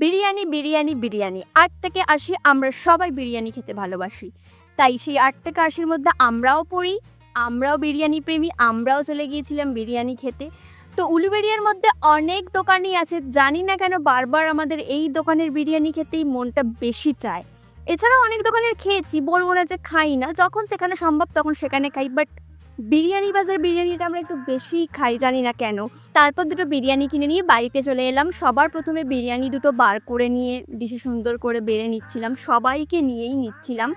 বিরিয়ানি, বিরিয়ানি, বিরিয়ানি। ৮ থেকে ৮০ আমরা সবাই বিরিয়ানি খেতে ভালোবাসি। তাই সেই ৮ থেকে ৮০ মধ্যে আমরাও পড়ি। আমরাও বিরিয়ানি প্রেমী। আমরাও চলে গিয়েছিলাম বিরিয়ানি খেতে। তো উলুবেড়িয়ার মধ্যে অনেক দোকানই আছে। জানি না কেন বারবার আমাদের এই দোকানের বিরিয়ানি খেতেই মনটা বেশি চায়। এছাড়াও অনেক দোকানের খেয়েছি, বলব না যে খাই না। যখন যেখানে সম্ভব তখন সেখানে খাই। বাট বিরিয়ানি বাজার বিরিয়ানিটা আমরা একটু বেশিই খাই, জানি না কেন। তারপর দুটো বিরিয়ানি কিনে নিয়ে বাড়িতে চলে এলাম। সবার প্রথমে বিরিয়ানি দুটো বার করে নিয়ে ডিশে সুন্দর করে বেড়ে নিচ্ছিলাম। সবাইকে নিয়েই নিচ্ছিলাম।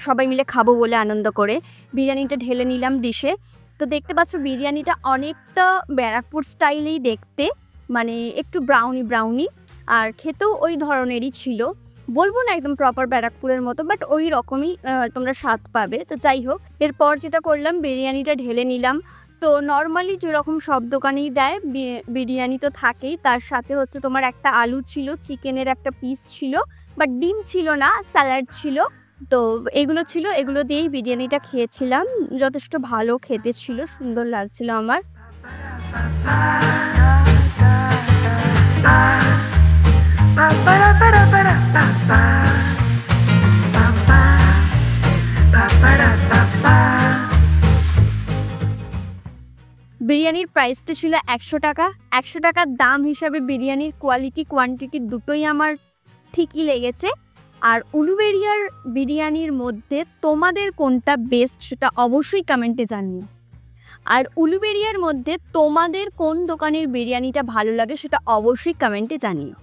সবাই মিলে খাবো বলে আনন্দ করে। বিরিয়ানিটা ঢেলে নিলাম ডিশে। তো দেখতে পাচ্ছ বিরিয়ানিটা অনেকটা ব্যারাকপুর স্টাইলেই দেখতে, মানে একটু ব্রাউনি ব্রাউনি, আর খেতেও ওই ধরনেরই ছিল। বলবো না একদম প্রপার ব্যারাকপুরের মতো, বাট ওই রকমই তোমরা স্বাদ পাবে। তো যাই হোক, এরপর যেটা করলাম বিরিয়ানিটা ঢেলে নিলাম। তো নর্মালি যেরকম সব দোকানেই দেয় বিরিয়ানি তো থাকেই, তার সাথে হচ্ছে তোমার একটা আলু ছিল, চিকেনের একটা পিস ছিল, বাট ডিম ছিল না, স্যালাড ছিল। তো এগুলো ছিল, এগুলো দিয়েই বিরিয়ানিটা খেয়েছিলাম। যথেষ্ট ভালো খেতে ছিল, সুন্দর লাগছিল আমার। বিরিয়ানির প্রাইসটা ছিল ১০০ টাকা। ১০০ টাকার দাম হিসাবে বিরিয়ানির কোয়ালিটি কোয়ান্টিটি দুটোই আমার ঠিকই লেগেছে। আর উলুবেড়িয়ার বিরিয়ানির মধ্যে তোমাদের কোনটা বেস্ট সেটা অবশ্যই কমেন্টে জানিও। আর উলুবেড়িয়ার মধ্যে তোমাদের কোন দোকানের বিরিয়ানিটা ভালো লাগে সেটা অবশ্যই কমেন্টে জানিও।